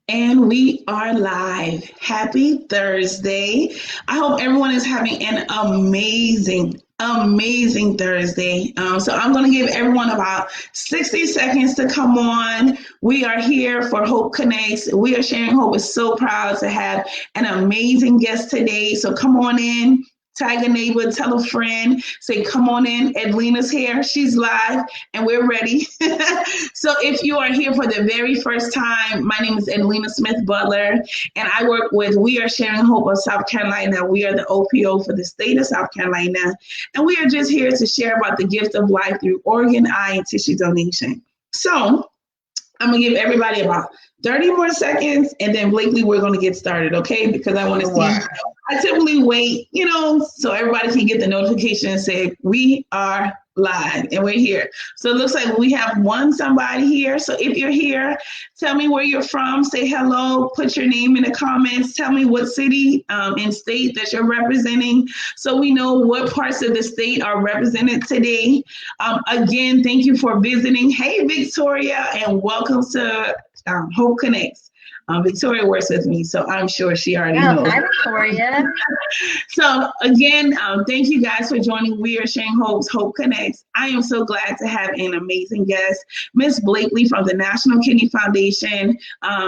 And we are live. Happy Thursday. I hope everyone is having an amazing Thursday. So I'm going to give everyone about 60 seconds to come on. We are here for Hope Connects. We are sharing hope. We're so proud to have an amazing guest today. So come on in. Tag a neighbor, tell a friend, say, come on in. Edlena's here. She's live and we're ready. So if you are here for the very first time, my name is Edlina Smith Butler, and I work with We Are Sharing Hope of South Carolina. We are the OPO for the state of South Carolina, and we are just here to share about the gift of life through organ, eye, and tissue donation. So I'm gonna give everybody about 30 more seconds, and then Blakely, we're gonna get started, okay? Because I want to see. I typically wait, so everybody can get the notification and say we are live and we're here. So it looks like we have somebody here. So if you're here, tell me where you're from. Say hello. Put your name in the comments. Tell me what city and state that you're representing, so we know what parts of the state are represented today. Again, thank you for visiting. Hey, Victoria, and welcome to Hope Connects. Victoria works with me, so I'm sure she already knows. Hi, Victoria. So again, thank you guys for joining We Are Sharing Hope's Hope Connects. I am so glad to have an amazing guest, Miss Blakely from the National Kidney Foundation.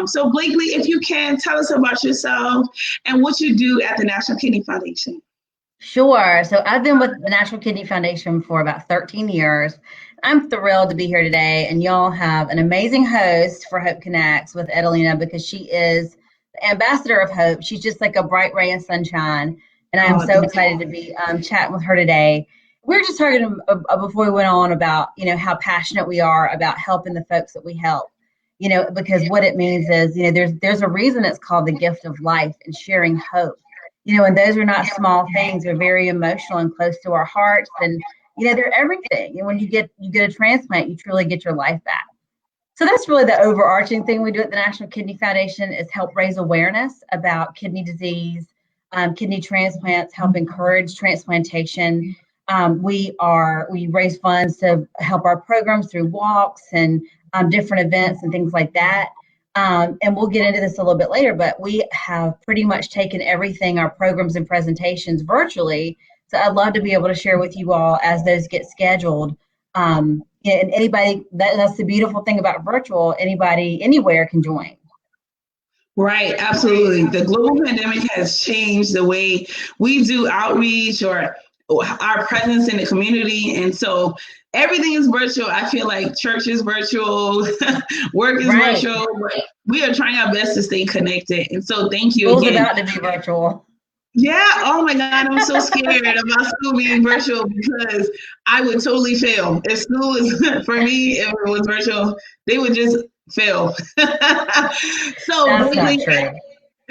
So Blakely, if you can, tell us about yourself and what you do at the National Kidney Foundation. Sure. So I've been with the National Kidney Foundation for about 13 years. I'm thrilled to be here today, and y'all have an amazing host for Hope Connects with Edalina, because she is the ambassador of hope. She's just like a bright ray of sunshine, and I am so excited to be chatting with her today. We were just talking before we went on about, how passionate we are about helping the folks that we help, because what it means is, there's a reason it's called the gift of life and sharing hope. And those are not small things. They're very emotional and close to our hearts. And, they're everything. And when you get a transplant, you truly get your life back. So that's really the overarching thing we do at the National Kidney Foundation, is help raise awareness about kidney disease, kidney transplants, help encourage transplantation. We raise funds to help our programs through walks and different events and things like that. And we'll get into this a little bit later, but we have pretty much taken everything, our programs and presentations, virtually. So I'd love to be able to share with you all as those get scheduled. And anybody, that's the beautiful thing about virtual, anybody, anywhere can join. Right, absolutely. The global pandemic has changed the way we do outreach or our presence in the community. And so everything is virtual. I feel like church is virtual, work is virtual. But we are trying our best to stay connected. And so thank you again. School's about to be virtual. Yeah. Oh my God. I'm so scared about school being virtual, because I would totally fail. If school is for me, if it was virtual, they would just fail. So that's not true.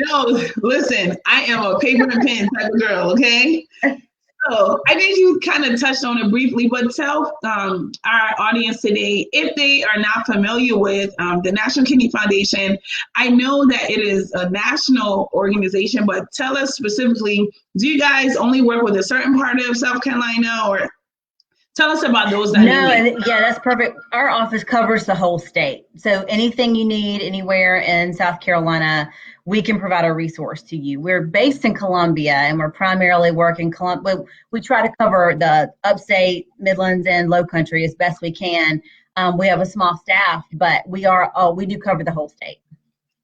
No, listen, I am a paper and pen type of girl, okay? So I think you kind of touched on it briefly, but tell our audience today, if they are not familiar with the National Kidney Foundation. I know that it is a national organization, but tell us specifically, do you guys only work with a certain part of South Carolina, or tell us about those dynamics? Yeah, that's perfect. Our office covers the whole state. So anything you need anywhere in South Carolina, we can provide a resource to you. We're based in Columbia, and we're primarily working Columbia. We try to cover the upstate, Midlands, and Low Country as best we can. We have a small staff, but we do cover the whole state.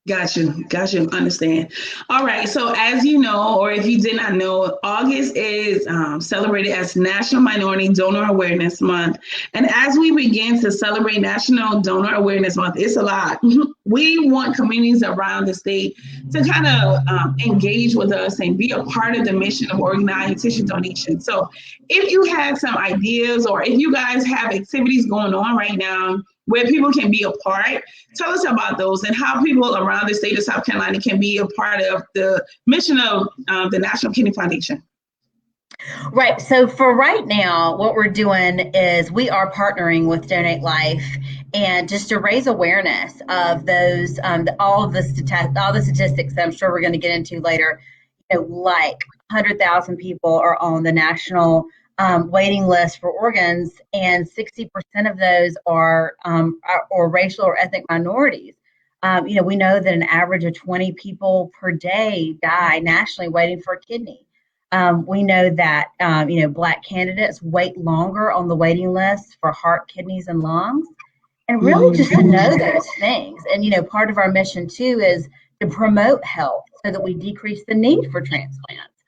Got you. Understand. All right. So as you know, or if you did not know, August is celebrated as National Minority Donor Awareness Month. And as we begin to celebrate National Donor Awareness Month, it's a lot. We want communities around the state to kind of engage with us and be a part of the mission of organ, eye, and tissue donation. So if you have some ideas, or if you guys have activities going on right now where people can be a part, tell us about those and how people around the state of South Carolina can be a part of the mission of the National Kidney Foundation. Right. So for right now, what we're doing is we are partnering with Donate Life, and just to raise awareness of those, all the statistics that I'm sure we're going to get into later. Like 100,000 people are on the national waiting list for organs, and 60% of those are or racial or ethnic minorities. We know that an average of 20 people per day die nationally waiting for a kidney. We know that, Black candidates wait longer on the waiting list for heart, kidneys, and lungs. And really just to know those things. And, part of our mission too is to promote health so that we decrease the need for transplants.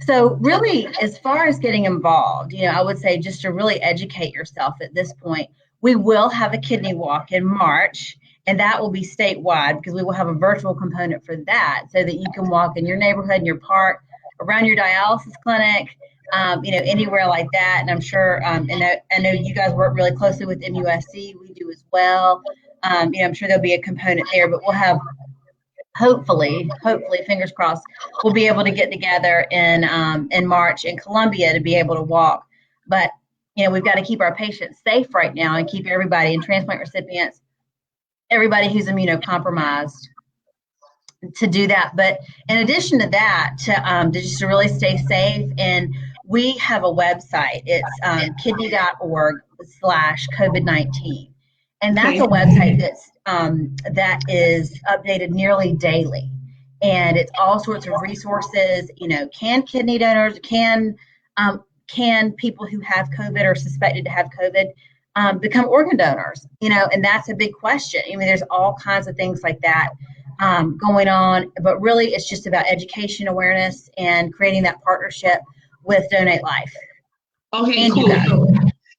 So really, as far as getting involved, I would say just to really educate yourself at this point. We will have a kidney walk in March, and that will be statewide because we will have a virtual component for that so that you can walk in your neighborhood, in your park, around your dialysis clinic, anywhere like that. And I'm sure, and I know you guys work really closely with MUSC. We do as well. I'm sure there'll be a component there, but we'll have, hopefully, fingers crossed, we'll be able to get together in March in Columbia to be able to walk. But, we've got to keep our patients safe right now and keep everybody and transplant recipients, everybody who's immunocompromised, to do that. But in addition to that, to just to really stay safe, and we have a website. It's kidney.org/COVID-19. And that's a website that is updated nearly daily. And it's all sorts of resources, can kidney donors, can people who have COVID or suspected to have COVID become organ donors, and that's a big question. There's all kinds of things like that going on, but really it's just about education, awareness, and creating that partnership with Donate Life. Okay, cool.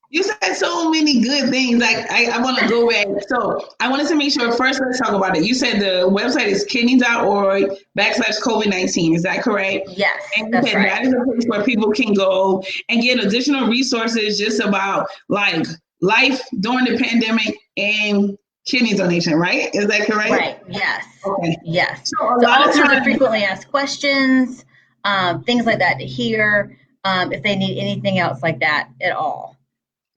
You said so many good things. I want to go back. So I wanted to make sure first, let's talk about it. You said the website is kidney.org/COVID-19. Is that correct? Yes. And you said right. That is a place where people can go and get additional resources just about like life during the pandemic and kidney donation, right? Is that correct? Right. Yes. Okay. Yes. So all kinds of frequently asked questions, things like that to hear, if they need anything else like that at all.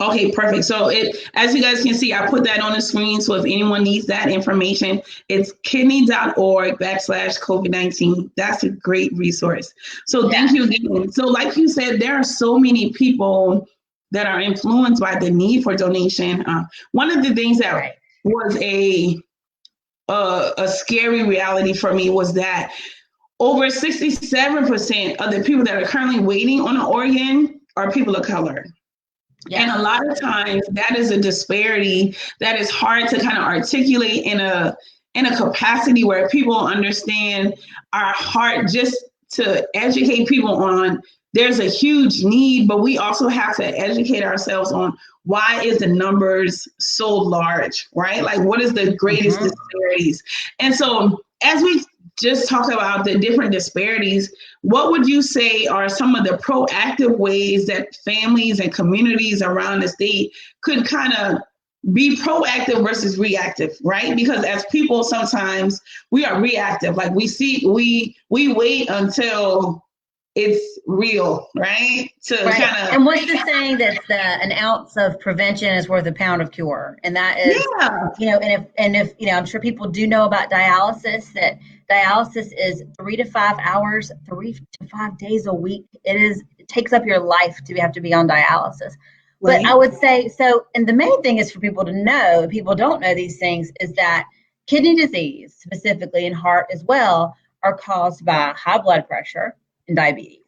Okay, perfect. So as you guys can see, I put that on the screen. So if anyone needs that information, it's kidney.org/COVID-19. That's a great resource. So Thank you again. So like you said, there are so many people that are influenced by the need for donation. One of the things that was a scary reality for me was that over 67% of the people that are currently waiting on an organ are people of color. Yeah. And a lot of times that is a disparity that is hard to kind of articulate in a capacity where people understand our heart, just to educate people on there's a huge need, but we also have to educate ourselves on why is the numbers so large, right? Like what is the greatest disparities? And so as we just talk about the different disparities, what would you say are some of the proactive ways that families and communities around the state could kind of be proactive versus reactive, right? Because as people, sometimes we are reactive. Like we wait until it's real, right? And what's the saying that an ounce of prevention is worth a pound of cure? And that is, and if I'm sure people do know about dialysis, that dialysis is 3 to 5 hours, 3 to 5 days a week. It takes up your life to have to be on dialysis. Right. But I would say, and the main thing is for people to know, people don't know these things, is that kidney disease, specifically, and heart as well, are caused by high blood pressure and diabetes.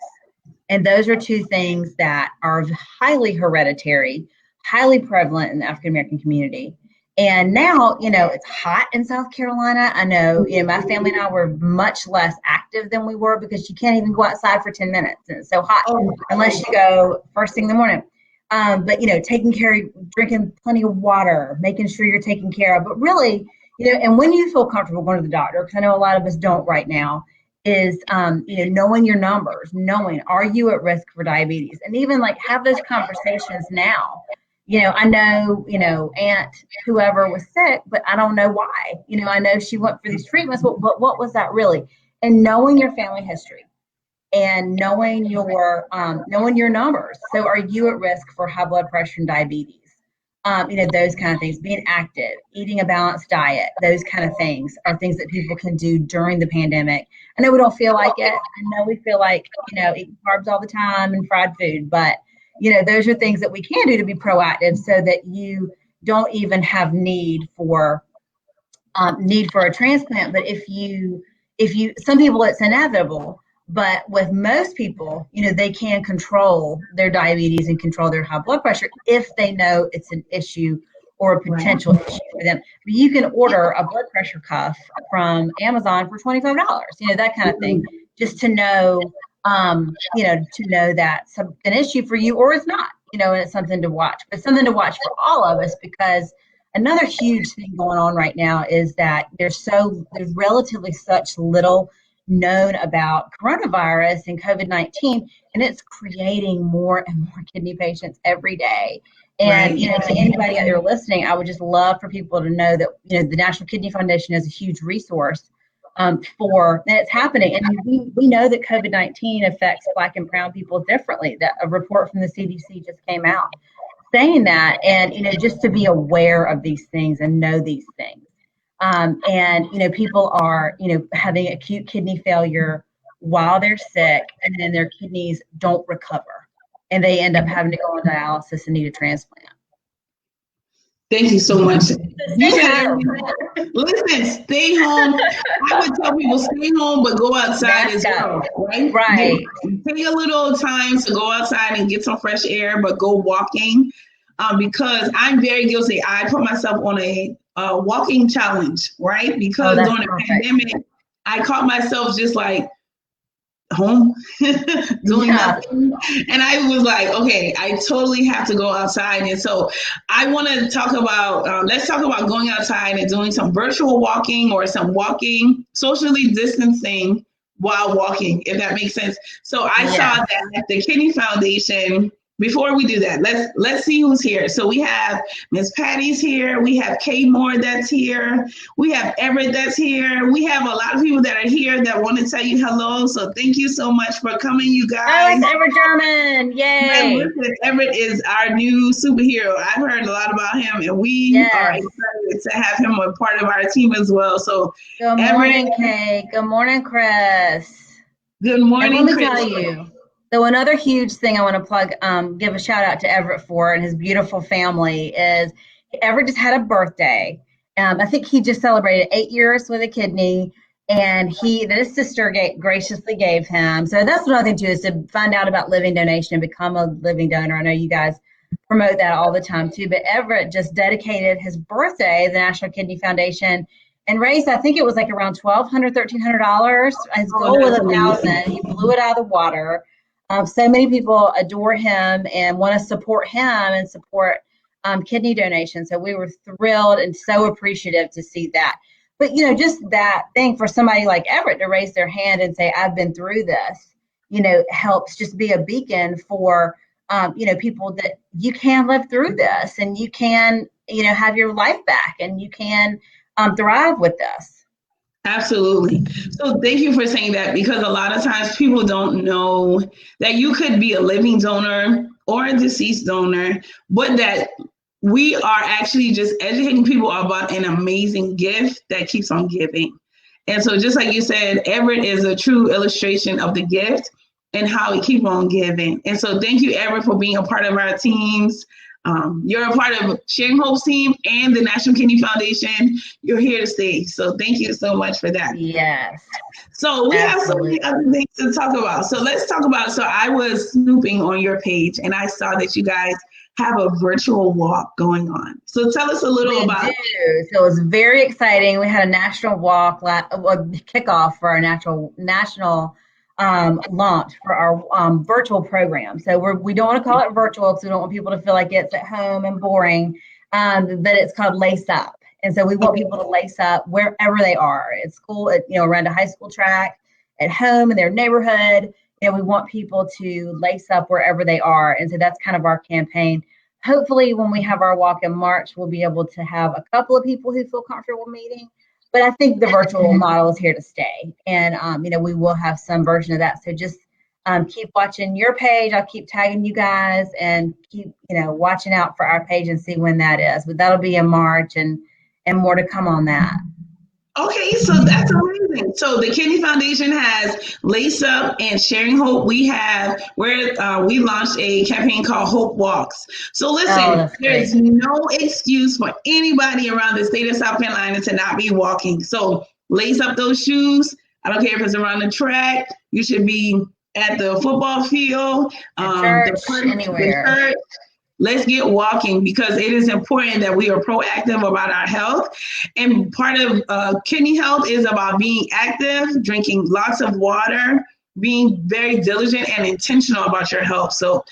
And those are two things that are highly hereditary, highly prevalent in the African American community. And now, it's hot in South Carolina. I know, my family and I were much less active than we were because you can't even go outside for 10 minutes. And it's so hot unless you go first thing in the morning. But, taking care, drinking plenty of water, making sure you're taken care of. But really, and when you feel comfortable going to the doctor, because I know a lot of us don't right now, is, knowing your numbers, knowing, are you at risk for diabetes? And even have those conversations now. I know, Aunt whoever was sick, but I don't know why. I know she went for these treatments, but what was that really? And knowing your family history and knowing your numbers. So are you at risk for high blood pressure and diabetes? Those kind of things, being active, eating a balanced diet, those kind of things are things that people can do during the pandemic. I know we don't feel like it. I know we feel like, eating carbs all the time and fried food, but those are things that we can do to be proactive so that you don't even have need for need for a transplant. But if you, some people it's inevitable, but with most people, they can control their diabetes and control their high blood pressure if they know it's an issue or a potential issue for them. But you can order a blood pressure cuff from Amazon for $25, that kind of thing, just to know, to know that's an issue for you or it's not, and it's something to watch. But something to watch for all of us, because another huge thing going on right now is that there's relatively such little known about coronavirus and COVID-19, and it's creating more and more kidney patients every day. And, to anybody out there listening, I would just love for people to know that, the National Kidney Foundation is a huge resource and it's happening. And we know that COVID-19 affects Black and brown people differently. That a report from the CDC just came out saying that, and, just to be aware of these things and know these things. And, people are, having acute kidney failure while they're sick, and then their kidneys don't recover, and they end up having to go on dialysis and need a transplant. Thank you so much. Listen, stay home. I would tell people stay home, but go outside as well, right? Right. Take a little time to go outside and get some fresh air, but go walking, because I'm very guilty. I put myself on a walking challenge, right? Because during the pandemic, I caught myself just like home doing nothing, and I was like, okay, I totally have to go outside. And so I want to talk about let's talk about going outside and doing some virtual walking or some walking, socially distancing while walking, if that makes sense. So I saw that at the Kidney Foundation. Before we do that, let's see who's here. So we have Miss Patty's here. We have Kay Moore that's here. We have Everett that's here. We have a lot of people that are here that want to tell you hello. So thank you so much for coming, you guys. Oh, Everett German. Yay. Listen, Everett is our new superhero. I've heard a lot about him, and we are excited to have him a part of our team as well. So good morning, Kay. Good morning, Chris. Good morning, and let me Chris. tell you. So another huge thing I want to plug, give a shout out to Everett for, and his beautiful family, is Everett just had a birthday. I think he just celebrated 8 years with a kidney, and his sister graciously gave him. So that's another thing too, is to find out about living donation and become a living donor. I know you guys promote that all the time too, but Everett just dedicated his birthday to the National Kidney Foundation and raised, I think it was like around $1,200, $1,300. His goal was $1,000. He blew it out of the water. So many people adore him and want to support him and support kidney donation. So we were thrilled and so appreciative to see that. But, just that thing for somebody like Everett to raise their hand and say, I've been through this, helps just be a beacon for, people that you can live through this and you can, have your life back and you can thrive with this. Absolutely. So thank you for saying that, because a lot of times people don't know that you could be a living donor or a deceased donor, but that we are actually just educating people about an amazing gift that keeps on giving. And so just like you said, Everett is a true illustration of the gift and how we keep on giving. And so thank you, Everett, for being a part of our teams. You're a part of Sharing Hope's team and the National Kidney Foundation. You're here to stay. So thank you so much for that. Yes. So we have so many other things to talk about. So let's talk about, so I was snooping on your page and I saw that you guys have a virtual walk going on. So tell us a little about it. So it was very exciting. We had a national walk, kickoff for our national launch for our virtual program. So we don't want to call it virtual because we don't want people to feel like it's at home and boring, but it's called Lace Up. And so we want people to lace up wherever they are, at school, around a high school track, at home, in their neighborhood. We want people to lace up wherever they are. And so that's kind of our campaign. Hopefully when we have our walk in March, we'll be able to have a couple of people who feel comfortable meeting. But I think the virtual model is here to stay. And, we will have some version of that. So just keep watching your page. I'll keep tagging you guys and keep, watching out for our page and see when that is. But that'll be in March and more to come on that. Okay, so that's amazing. So the Kidney Foundation has Lace Up and Sharing Hope. We launched a campaign called Hope Walks. So Oh, listen, that's there's great. no excuse for anybody around the state of South Carolina to not be walking. So lace up those shoes. I don't care if it's around the track. You should be at the football field, At the church, park, the anywhere. church. Let's get walking because it is important that we are proactive about our health. And part of kidney health is about being active, drinking lots of water, being very diligent and intentional about your health. So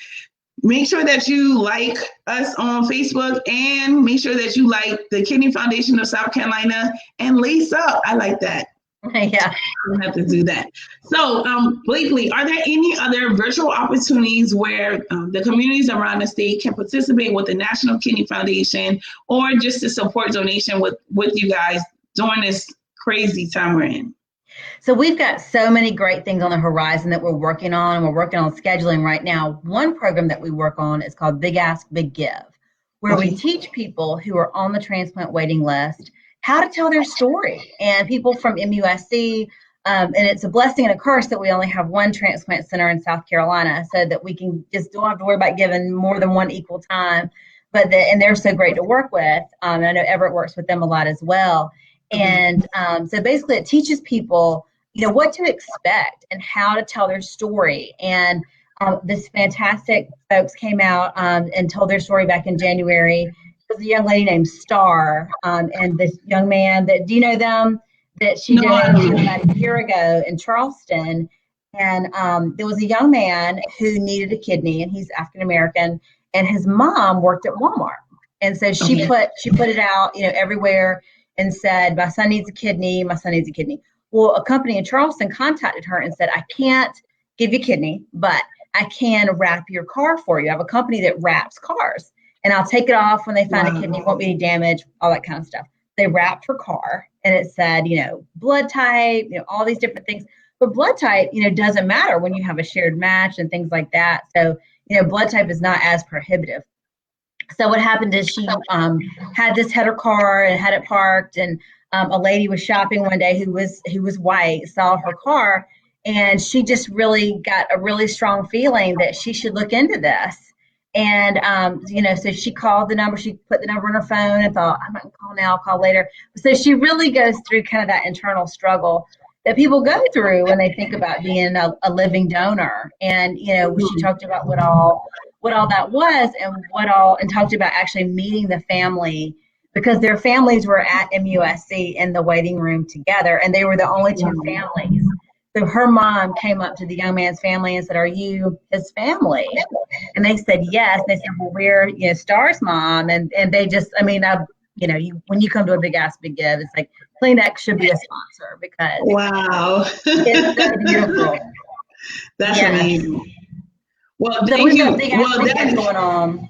make sure that you like us on Facebook and make sure that you like the Kidney Foundation of South Carolina and Lace Up. I like that. Yeah. I have to do that. So, Blakely, are there any other virtual opportunities where the communities around the state can participate with the National Kidney Foundation or just to support donation with you guys during this crazy time we're in? So we've got so many great things on the horizon that we're working on, and we're working on scheduling right now. One program that we work on is called Big Ask, Big Give, where we Okay. teach people who are on the transplant waiting list how to tell their story. And people from MUSC, and it's a blessing and a curse that we only have one transplant center in South Carolina, so that we can just don't have to worry about giving more than one equal time. And they're so great to work with. And I know Everett works with them a lot as well. And so basically, it teaches people, what to expect and how to tell their story. And this fantastic folks came out and told their story back in January. It was a young lady named Star, and this young man that, do you know them? That she No, I donated don't. about a year ago in Charleston. And there was a young man who needed a kidney, and he's African American, and his mom worked at Walmart. And so she put it out, everywhere, and said, my son needs a kidney, my son needs a kidney. Well, a company in Charleston contacted her and said, I can't give you a kidney, but I can wrap your car for you. I have a company that wraps cars, and I'll take it off when they find a kidney, won't be any damage, all that kind of stuff. They wrapped her car, and it said, blood type, all these different things. But blood type, doesn't matter when you have a shared match and things like that. So, blood type is not as prohibitive. So what happened is she had her car and had it parked, and a lady was shopping one day who was white, saw her car, and she just really got a really strong feeling that she should look into this. And so she called the number, she put the number on her phone and thought, I'm not gonna call now, I'll call later. So she really goes through kind of that internal struggle that people go through when they think about being a living donor. And she talked about what all that was, and talked about actually meeting the family, because their families were at MUSC in the waiting room together, and they were the only two families. So her mom came up to the young man's family and said, are you his family? And they said yes. They said, well, we're Star's mom. And they just, when you come to a Big Ask, Big Give, it's like Kleenex should be a sponsor, because Wow. it's so beautiful. That's amazing. Well, So thank you. That's going on.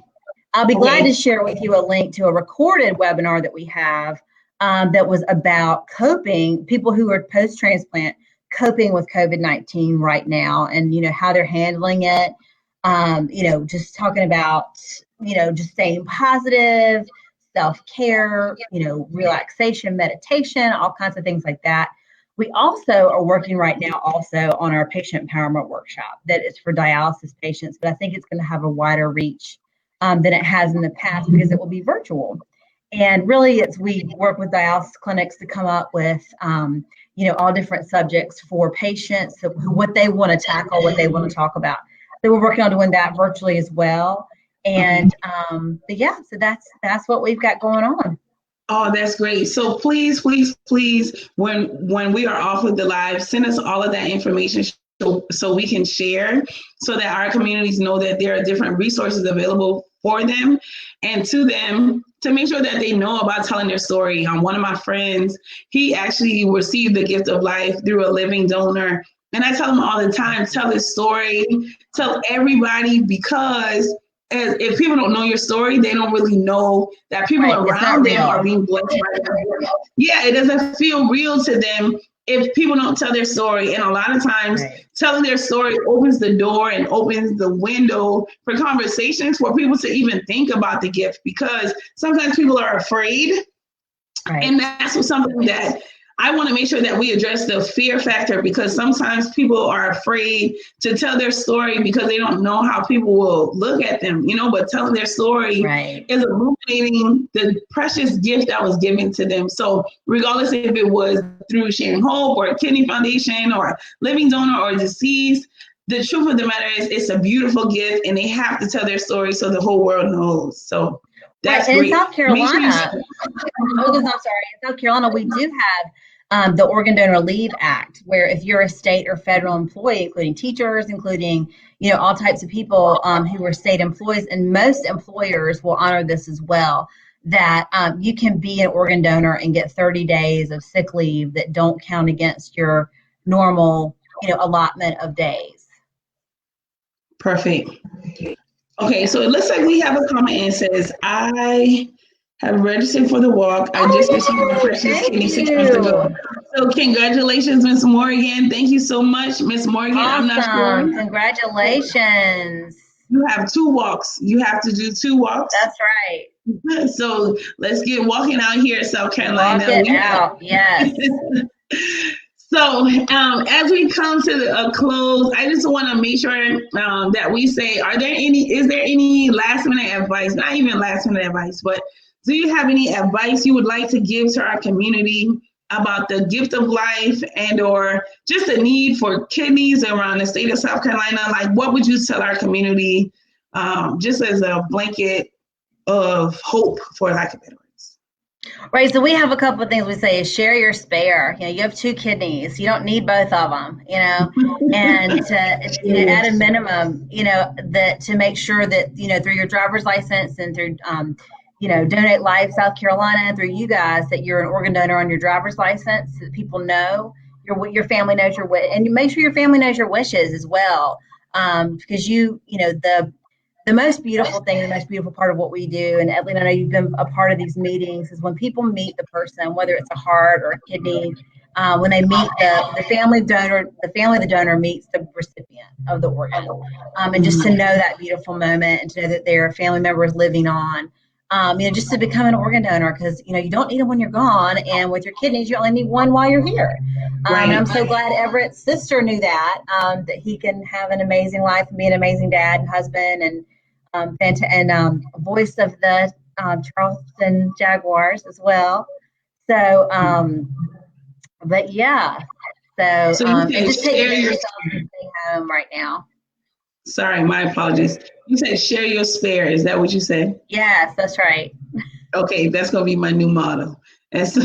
I'll be glad to share with you a link to a recorded webinar that we have that was about people who are post-transplant coping with COVID-19 right now, and how they're handling it. Just talking about just staying positive, self-care, relaxation, meditation, all kinds of things like that. We also are working right now also on our patient empowerment workshop that is for dialysis patients, but I think it's going to have a wider reach than it has in the past, because it will be virtual. And really, we work with dialysis clinics to come up with, all different subjects for patients, so what they want to tackle, what they want to talk about. So we're working on doing that virtually as well. And so that's what we've got going on. Oh, that's great. So please, please, please, when we are off of the live, send us all of that information so we can share, so that our communities know that there are different resources available for them and to them, to make sure that they know about telling their story. One of my friends, he actually received the gift of life through a living donor. And I tell him all the time, tell his story, tell everybody, because if people don't know your story, they don't really know that people around them are being blessed by them. Yeah, it doesn't feel real to them if people don't tell their story. And a lot of times telling their story opens the door and opens the window for conversations for people to even think about the gift, because sometimes people are afraid. And that's something that I want to make sure that we address the fear factor, because sometimes people are afraid to tell their story because they don't know how people will look at them, but telling their story is illuminating the precious gift that was given to them. So regardless if it was through Sharing Hope or Kidney Foundation or Living Donor or Deceased, the truth of the matter is it's a beautiful gift, and they have to tell their story so the whole world knows. So that's great. In South Carolina, in South Carolina, we do have the Organ Donor Leave Act, where if you're a state or federal employee, including teachers, including all types of people who are state employees, and most employers will honor this as well, that you can be an organ donor and get 30 days of sick leave that don't count against your normal allotment of days. Perfect. Okay, so it looks like we have a comment and it says, I have registered for the walk. I just received my precious kidney 6 months ago. So congratulations, Miss Morgan. Thank you so much, Miss Morgan. Awesome. I'm not sure. Congratulations. You have 2 walks. You have to do 2 walks. That's right. So let's get walking out here in South Carolina. Walk it out, yes. So as we come to a close, I just want to make sure that we say, is there any last minute advice, not even last minute advice, but do you have any advice you would like to give to our community about the gift of life and or just the need for kidneys around the state of South Carolina? Like, what would you tell our community just as a blanket of hope, for lack of better words? Right, so we have a couple of things we say is share your spare. You have 2 kidneys. You don't need both of them, and at a minimum, that to make sure that, through your driver's license and through, Donate Life South Carolina, and through you guys, that you're an organ donor on your driver's license, so that people know, your family knows and you make sure your family knows your wishes as well, because the most beautiful thing, the most beautiful part of what we do, and Edeline, I know you've been a part of these meetings, is when people meet the person, whether it's a heart or a kidney, when they meet the family donor, the family of the donor meets the recipient of the organ, and just to know that beautiful moment and to know that their family member is living on, just to become an organ donor, because you don't need them when you're gone, and with your kidneys you only need one while you're here. And I'm so glad Everett's sister knew that he can have an amazing life and be an amazing dad and husband and voice of the Charleston Jaguars as well. So, but yeah, so just take care of yourself and stay home right now. Sorry, my apologies. You said share your spare. Is that what you said? Yes, that's right. Okay, that's going to be my new motto. And so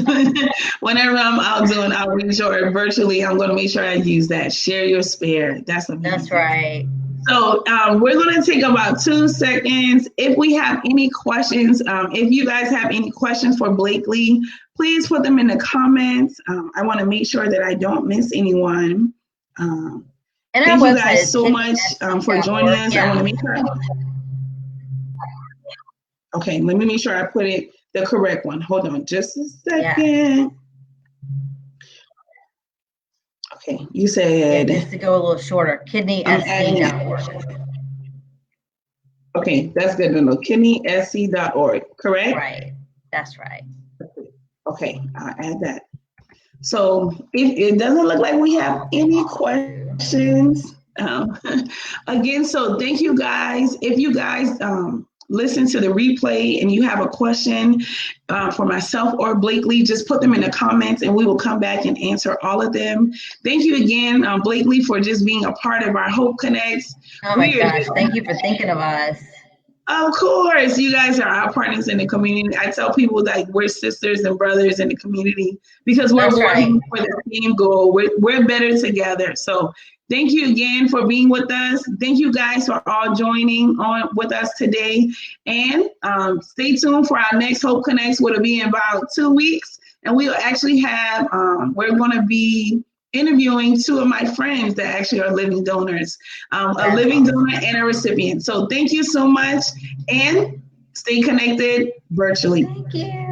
whenever I'm out doing outreach or virtually, I'm going to make sure I use that. Share your spare. That's right. So we're going to take about 2 seconds. If we have any questions, if you guys have any questions for Blakely, please put them in the comments. I want to make sure that I don't miss anyone. Thank you guys so much for joining us. Yeah. I want to make sure. Okay, let me make sure I put it the correct one. Hold on just a second. Yeah. Okay, you said. Just to go a little shorter, KidneySC.org. Okay, that's good to know. KidneySC.org, correct? Right, that's right. Okay, I'll add that. So if it doesn't look like we have any questions, again, so thank you guys. If you guys listen to the replay and you have a question for myself or Blakely, just put them in the comments and we will come back and answer all of them. Thank you again, Blakely, for just being a part of our Hope Connects. Oh my gosh, thank you for thinking of us. Of course, you guys are our partners in the community. I tell people that we're sisters and brothers in the community because we're working for the same goal. We're better together. So thank you again for being with us. Thank you guys for all joining on with us today. And stay tuned for our next Hope Connects, which will be in about 2 weeks. And we'll actually have, we're going to be interviewing 2 of my friends that actually are living donors, a living donor and a recipient. So thank you so much and stay connected virtually. Thank you.